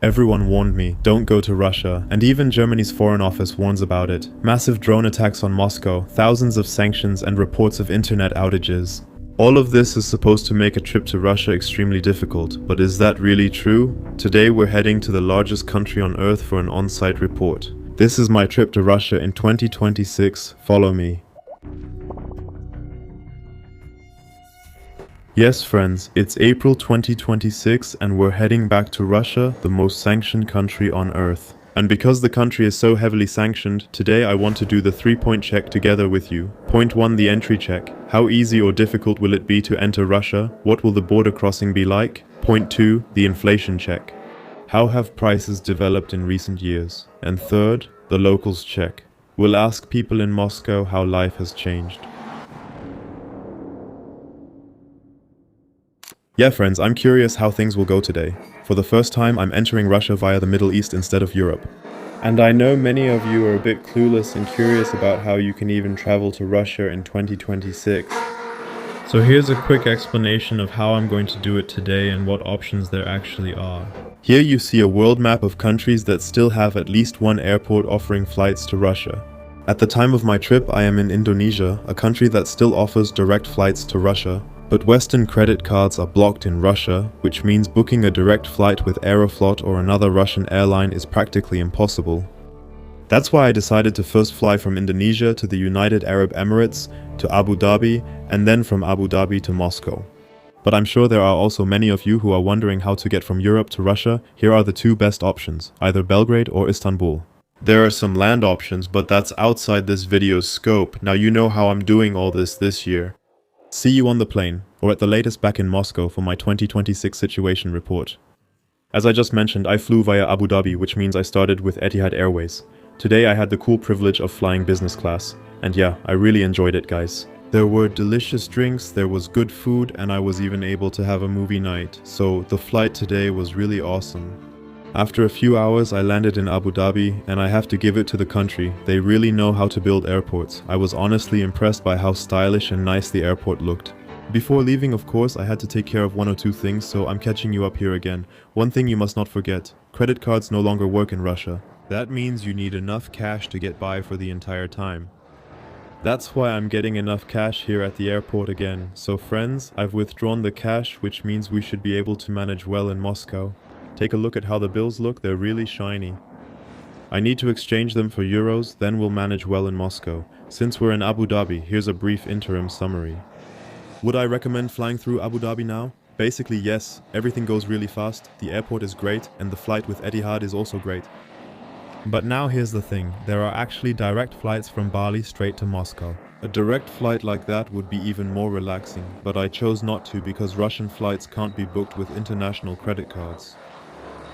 Everyone warned me, don't go to Russia, and even Germany's Foreign Office warns about it. Massive drone attacks on Moscow, thousands of sanctions, and reports of internet outages. All of this is supposed to make a trip to Russia extremely difficult, but is that really true? Today we're heading to the largest country on Earth for an on-site report. This is my trip to Russia in 2026, follow me. Yes friends, it's April 2026 and we're heading back to Russia, the most sanctioned country on Earth. And because the country is so heavily sanctioned, today I want to do the 3-point check together with you. Point 1, the entry check. How easy or difficult will it be to enter Russia? What will the border crossing be like? Point 2, the inflation check. How have prices developed in recent years? And third, the locals check. We'll ask people in Moscow how life has changed. Yeah friends, I'm curious how things will go today. For the first time, I'm entering Russia via the Middle East instead of Europe. And I know many of you are a bit clueless and curious about how you can even travel to Russia in 2026. So here's a quick explanation of how I'm going to do it today and what options there actually are. Here you see a world map of countries that still have at least one airport offering flights to Russia. At the time of my trip, I am in Indonesia, a country that still offers direct flights to Russia. But Western credit cards are blocked in Russia, which means booking a direct flight with Aeroflot or another Russian airline is practically impossible. That's why I decided to first fly from Indonesia to the United Arab Emirates, to Abu Dhabi, and then from Abu Dhabi to Moscow. But I'm sure there are also many of you who are wondering how to get from Europe to Russia. Here are the two best options, either Belgrade or Istanbul. There are some land options, but that's outside this video's scope. Now you know how I'm doing all this year. See you on the plane, or at the latest back in Moscow for my 2026 situation report. As I just mentioned, I flew via Abu Dhabi, which means I started with Etihad Airways. Today I had the cool privilege of flying business class, and yeah, I really enjoyed it guys. There were delicious drinks, there was good food, and I was even able to have a movie night, so the flight today was really awesome. After a few hours I landed in Abu Dhabi, and I have to give it to the country, they really know how to build airports. I was honestly impressed by how stylish and nice the airport looked. Before leaving, of course, I had to take care of one or two things, so I'm catching you up here again. One thing you must not forget, credit cards no longer work in Russia. That means you need enough cash to get by for the entire time. That's why I'm getting enough cash here at the airport again. So friends, I've withdrawn the cash, which means we should be able to manage well in Moscow. Take a look at how the bills look, they're really shiny. I need to exchange them for euros, then we'll manage well in Moscow. Since we're in Abu Dhabi, here's a brief interim summary. Would I recommend flying through Abu Dhabi now? Basically yes, everything goes really fast, the airport is great, and the flight with Etihad is also great. But now here's the thing, there are actually direct flights from Bali straight to Moscow. A direct flight like that would be even more relaxing, but I chose not to because Russian flights can't be booked with international credit cards.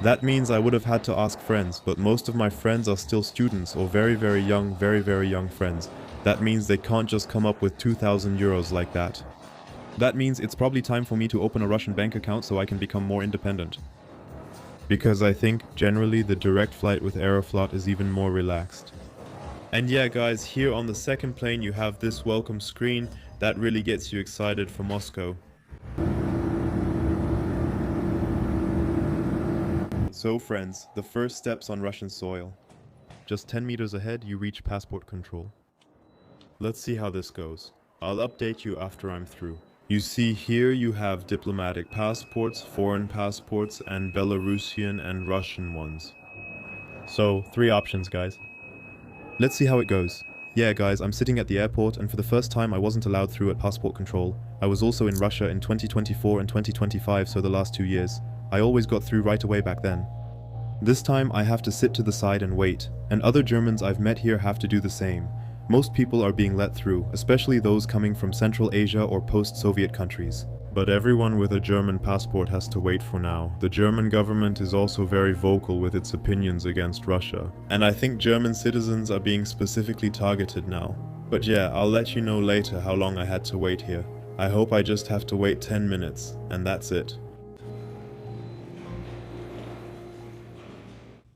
That means I would have had to ask friends, but most of my friends are still students or very young friends. That means they can't just come up with 2,000 euros like that. That means it's probably time for me to open a Russian bank account so I can become more independent. Because I think generally the direct flight with Aeroflot is even more relaxed. And yeah guys, here on the second plane you have this welcome screen that really gets you excited for Moscow. So friends, the first steps on Russian soil. Just 10 meters ahead, you reach passport control. Let's see how this goes. I'll update you after I'm through. You see here you have diplomatic passports, foreign passports, and Belarusian and Russian ones. So, 3 options guys. Let's see how it goes. Yeah guys, I'm sitting at the airport and for the first time I wasn't allowed through at passport control. I was also in Russia in 2024 and 2025, so the last 2 years. I always got through right away back then. This time I have to sit to the side and wait, and other Germans I've met here have to do the same. Most people are being let through, especially those coming from Central Asia or post-Soviet countries. But everyone with a German passport has to wait for now. The German government is also very vocal with its opinions against Russia. And I think German citizens are being specifically targeted now. But yeah, I'll let you know later how long I had to wait here. I hope I just have to wait 10 minutes, and that's it.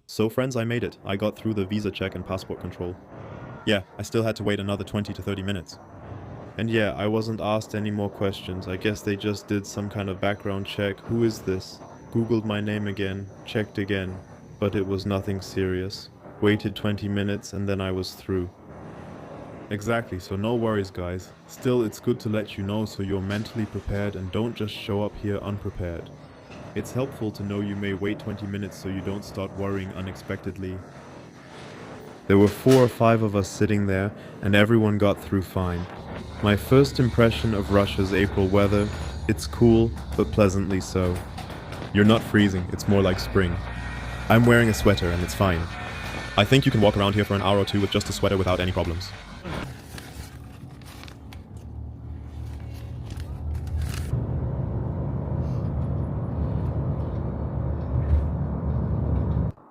So friends, I made it. I got through the visa check and passport control. Yeah, I still had to wait another 20 to 30 minutes. And yeah, I wasn't asked any more questions. I guess they just did some kind of background check. Who is this? googled my name again, checked again, but it was nothing serious. Waited 20 minutes and then I was through. Exactly, so no worries guys. Still, it's good to let you know so you're mentally prepared and don't just show up here unprepared. It's helpful to know you may wait 20 minutes so you don't start worrying unexpectedly. There were 4 or 5 of us sitting there and everyone got through fine. My first impression of Russia's April weather, it's cool, but pleasantly so. You're not freezing, it's more like spring. I'm wearing a sweater and it's fine. I think you can walk around here for an hour or two with just a sweater without any problems.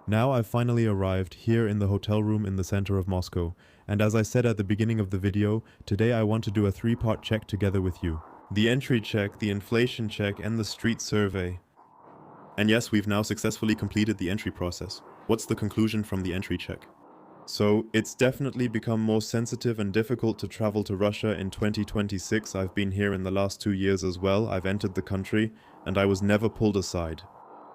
Now I've finally arrived here in the hotel room in the center of Moscow, and as I said at the beginning of the video, today I want to do a 3-part check together with you. The entry check, the inflation check, and the street survey. And yes, we've now successfully completed the entry process. What's the conclusion from the entry check? So, it's definitely become more sensitive and difficult to travel to Russia in 2026. I've been here in the last 2 years as well. I've entered the country, and I was never pulled aside.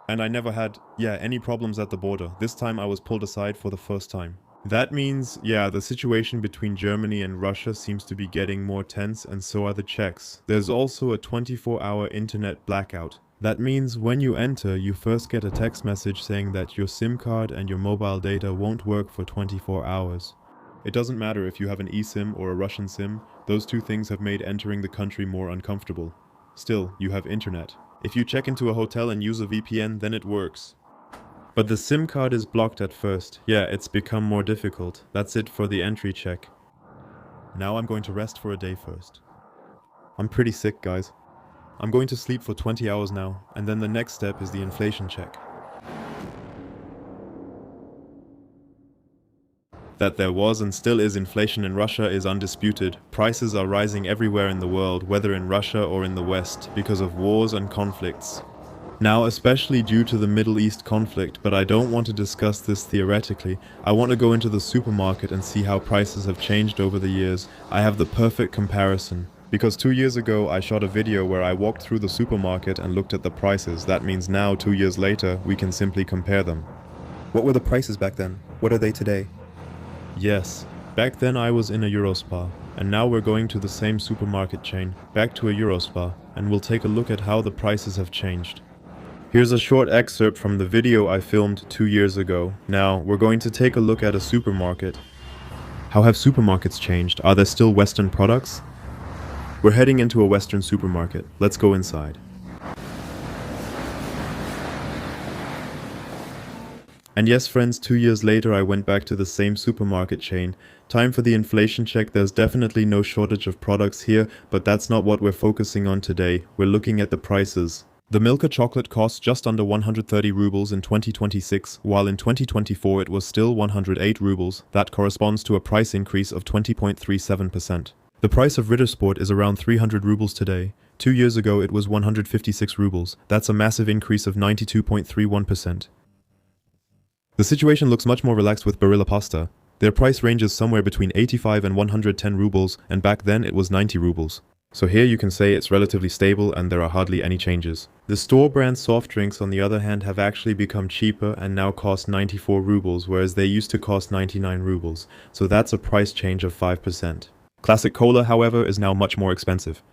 And I never had, any problems at the border. This time I was pulled aside for the first time. That means, the situation between Germany and Russia seems to be getting more tense, and so are the checks. There's also a 24-hour internet blackout. That means when you enter, you first get a text message saying that your SIM card and your mobile data won't work for 24 hours. It doesn't matter if you have an eSIM or a Russian SIM, those two things have made entering the country more uncomfortable. Still, you have internet. If you check into a hotel and use a VPN, then it works. But the SIM card is blocked at first. It's become more difficult. That's it for the entry check. Now I'm going to rest for a day first. I'm pretty sick, guys. I'm going to sleep for 20 hours now, and then the next step is the inflation check. That there was and still is inflation in Russia is undisputed. Prices are rising everywhere in the world, whether in Russia or in the West, because of wars and conflicts. Now, especially due to the Middle East conflict, but I don't want to discuss this theoretically. I want to go into the supermarket and see how prices have changed over the years. I have the perfect comparison. Because 2 years ago, I shot a video where I walked through the supermarket and looked at the prices. That means now, 2 years later, we can simply compare them. What were the prices back then? What are they today? Yes, back then I was in a Eurospar, and now we're going to the same supermarket chain, back to a Eurospar, and we'll take a look at how the prices have changed. Here's a short excerpt from the video I filmed 2 years ago. Now, we're going to take a look at a supermarket. How have supermarkets changed? Are there still Western products? We're heading into a Western supermarket. Let's go inside. And yes, friends, 2 years later I went back to the same supermarket chain. Time for the inflation check. There's definitely no shortage of products here, but that's not what we're focusing on today. We're looking at the prices. The Milka chocolate costs just under 130 rubles in 2026, while in 2024 it was still 108 rubles. That corresponds to a price increase of 20.37%. The price of Rittersport is around 300 rubles today. 2 years ago it was 156 rubles. That's a massive increase of 92.31%. The situation looks much more relaxed with Barilla pasta. Their price ranges somewhere between 85 and 110 rubles, and back then it was 90 rubles. So here you can say it's relatively stable and there are hardly any changes. The store brand soft drinks on the other hand have actually become cheaper and now cost 94 rubles, whereas they used to cost 99 rubles. So that's a price change of 5%. Classic cola, however, is now much more expensive.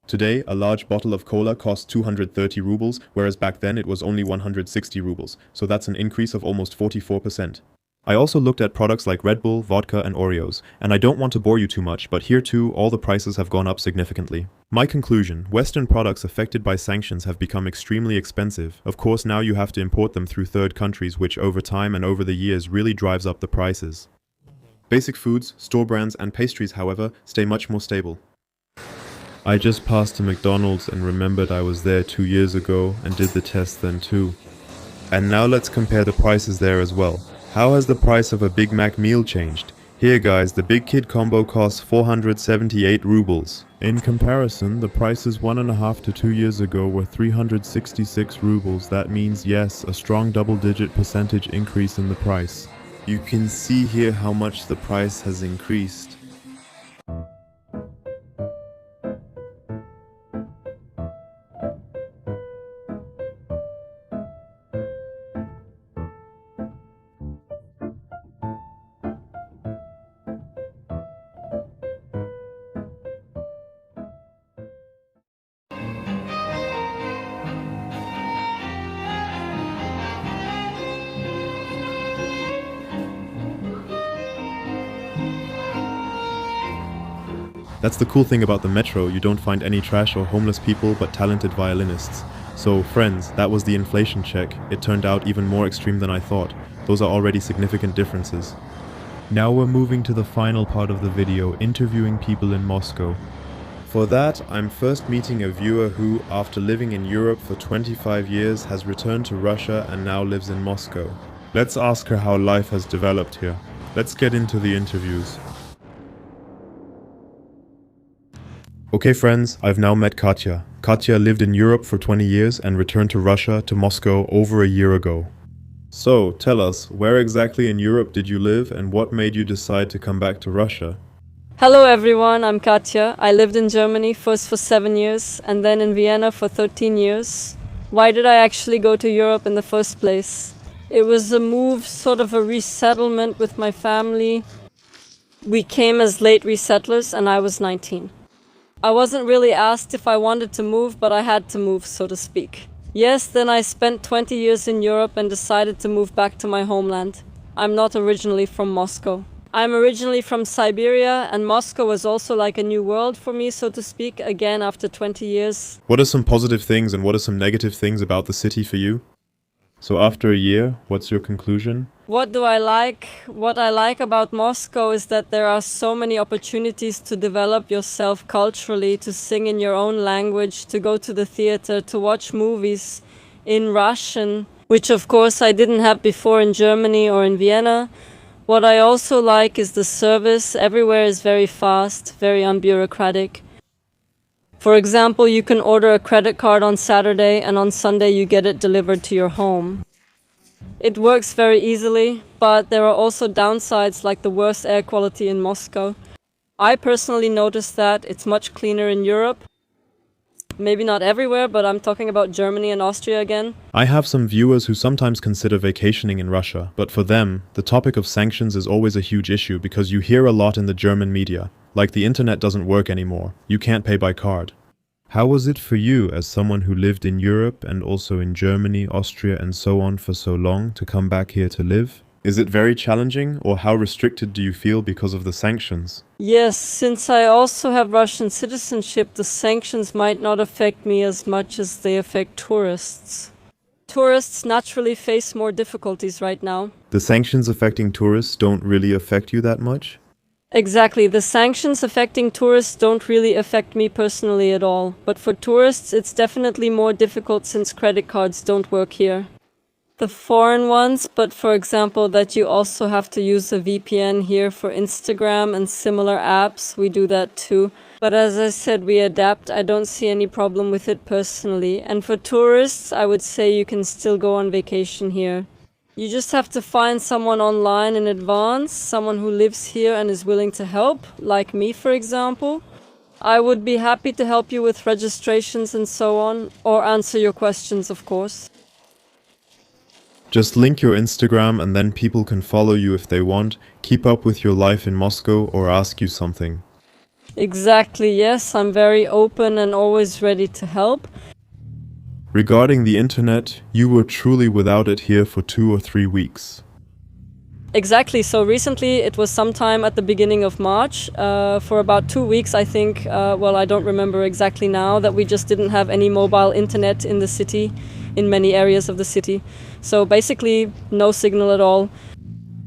Today, a large bottle of cola costs 230 rubles, whereas back then it was only 160 rubles, so that's an increase of almost 44%. I also looked at products like Red Bull, vodka, and Oreos, and I don't want to bore you too much, but here too, all the prices have gone up significantly. My conclusion: Western products affected by sanctions have become extremely expensive. Of course, now you have to import them through third countries, which over time and over the years really drives up the prices. Basic foods, store brands, and pastries, however, stay much more stable. I just passed a McDonald's and remembered I was there 2 years ago and did the test then too. And now let's compare the prices there as well. How has the price of a Big Mac meal changed? Here guys, the Big Kid combo costs 478 rubles. In comparison, the prices 1.5 to 2 years ago were 366 rubles. That means yes, a strong double-digit percentage increase in the price. You can see here how much the price has increased. That's the cool thing about the metro, you don't find any trash or homeless people but talented violinists. So, friends, that was the inflation check. It turned out even more extreme than I thought. Those are already significant differences. Now we're moving to the final part of the video, interviewing people in Moscow. For that, I'm first meeting a viewer who, after living in Europe for 25 years, has returned to Russia and now lives in Moscow. Let's ask her how life has developed here. Let's get into the interviews. Okay friends, I've now met Katya. Katya lived in Europe for 20 years and returned to Russia, to Moscow, over a year ago. So, tell us, where exactly in Europe did you live and what made you decide to come back to Russia? Hello everyone, I'm Katya. I lived in Germany first for 7 years and then in Vienna for 13 years. Why did I actually go to Europe in the first place? It was a move, sort of a resettlement with my family. We came as late resettlers and I was 19. I wasn't really asked if I wanted to move, but I had to move, so to speak. Yes, then I spent 20 years in Europe and decided to move back to my homeland. I'm not originally from Moscow. I'm originally from Siberia, and Moscow was also like a new world for me, so to speak, again after 20 years. What are some positive things and what are some negative things about the city for you? So after a year, what's your conclusion? What do I like? What I like about Moscow is that there are so many opportunities to develop yourself culturally, to sing in your own language, to go to the theater, to watch movies in Russian, which of course I didn't have before in Germany or in Vienna. What I also like is the service. Everywhere is very fast, very unbureaucratic. For example, you can order a credit card on Saturday and on Sunday you get it delivered to your home. It works very easily, but there are also downsides like the worst air quality in Moscow. I personally noticed that it's much cleaner in Europe. Maybe not everywhere, but I'm talking about Germany and Austria again. I have some viewers who sometimes consider vacationing in Russia, but for them, the topic of sanctions is always a huge issue because you hear a lot in the German media, like the internet doesn't work anymore, you can't pay by card. How was it for you, as someone who lived in Europe and also in Germany, Austria and so on for so long, to come back here to live? Is it very challenging, or how restricted do you feel because of the sanctions? Yes, since I also have Russian citizenship, the sanctions might not affect me as much as they affect tourists. Tourists naturally face more difficulties right now. The sanctions affecting tourists don't really affect you that much? Exactly, the sanctions affecting tourists don't really affect me personally at all. But for tourists, it's definitely more difficult since credit cards don't work here. The foreign ones, but for example that you also have to use a VPN here for Instagram and similar apps, we do that too. But as I said, we adapt. I don't see any problem with it personally. And for tourists, I would say you can still go on vacation here. You just have to find someone online in advance, someone who lives here and is willing to help, like me for example. I would be happy to help you with registrations and so on, or answer your questions of course. Just link your Instagram and then people can follow you if they want, keep up with your life in Moscow or ask you something. Exactly, yes, I'm very open and always ready to help. Regarding the internet, you were truly without it here for 2 or 3 weeks. Exactly, so recently it was sometime at the beginning of March, for about 2 weeks I think, well I don't remember exactly now, that we just didn't have any mobile internet in the city, in many areas of the city. So basically no signal at all.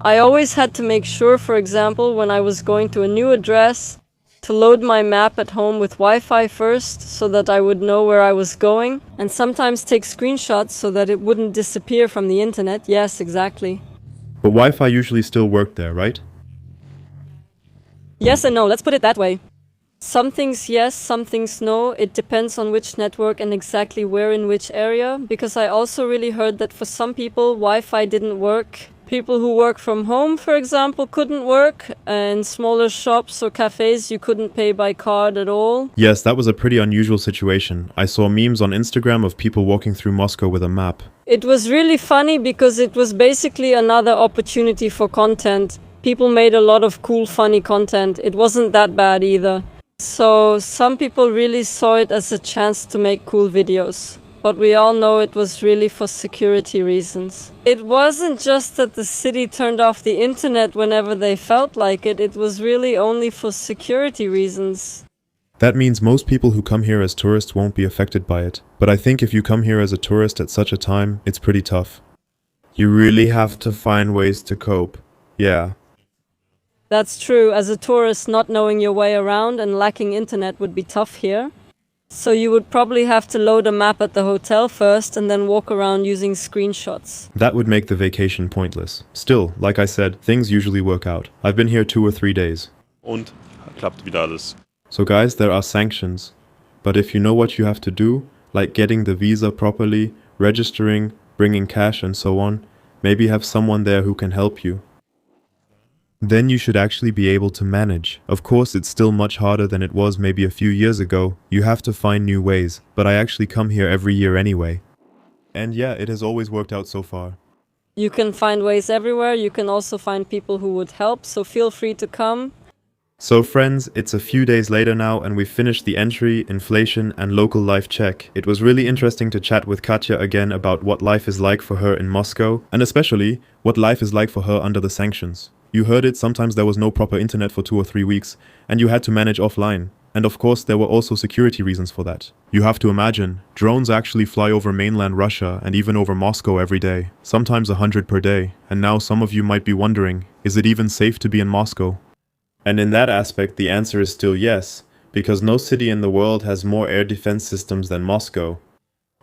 I always had to make sure, for example, when I was going to a new address, to load my map at home with Wi-Fi first, so that I would know where I was going, and sometimes take screenshots so that it wouldn't disappear from the internet. Yes, exactly. But Wi-Fi usually still worked there, right? Yes and no, let's put it that way. Some things yes, some things no. It depends on which network and exactly where in which area, because I also really heard that for some people Wi-Fi didn't work. People who work from home, for example, couldn't work. In smaller shops or cafes, you couldn't pay by card at all. Yes, that was a pretty unusual situation. I saw memes on Instagram of people walking through Moscow with a map. It was really funny because it was basically another opportunity for content. People made a lot of cool, funny content. It wasn't that bad either. So some people really saw it as a chance to make cool videos. but we all know it was really for security reasons. It wasn't just that the city turned off the internet whenever they felt like it was really only for security reasons. That means most people who come here as tourists won't be affected by it. But I think if you come here as a tourist at such a time, it's pretty tough. You really have to find ways to cope. Yeah. That's true. As a tourist, not knowing your way around and lacking internet would be tough here. So you would probably have to load a map at the hotel first and then walk around using screenshots. That would make the vacation pointless. Still, like I said, things usually work out. I've been here 2 or 3 days. Und klappt wieder alles. So guys, there are sanctions. But if you know what you have to do, like getting the visa properly, registering, bringing cash and so on, maybe have someone there who can help you. Then you should actually be able to manage. Of course, it's still much harder than it was maybe a few years ago. You have to find new ways, but I actually come here every year anyway. And yeah, it has always worked out so far. You can find ways everywhere. You can also find people who would help, so feel free to come. So friends, it's a few days later now and we've finished the entry, inflation and local life check. It was really interesting to chat with Katja again about what life is like for her in Moscow, and especially what life is like for her under the sanctions. You heard it, sometimes there was no proper internet for 2 or 3 weeks, and you had to manage offline. And of course, there were also security reasons for that. You have to imagine, drones actually fly over mainland Russia and even over Moscow every day, sometimes 100 per day. And now some of you might be wondering, is it even safe to be in Moscow? And in that aspect, the answer is still yes, because no city in the world has more air defense systems than Moscow.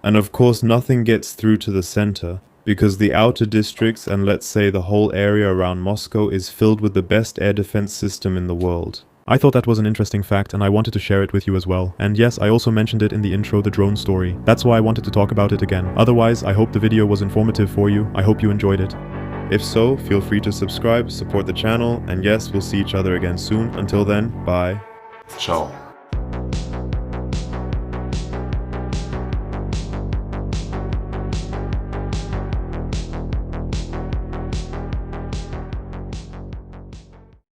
And of course, nothing gets through to the center, because the outer districts and let's say the whole area around Moscow is filled with the best air defense system in the world. I thought that was an interesting fact and I wanted to share it with you as well. And yes, I also mentioned it in the intro, the drone story. That's why I wanted to talk about it again. Otherwise, I hope the video was informative for you. I hope you enjoyed it. If so, feel free to subscribe, support the channel, and yes, we'll see each other again soon. Until then, bye. Ciao.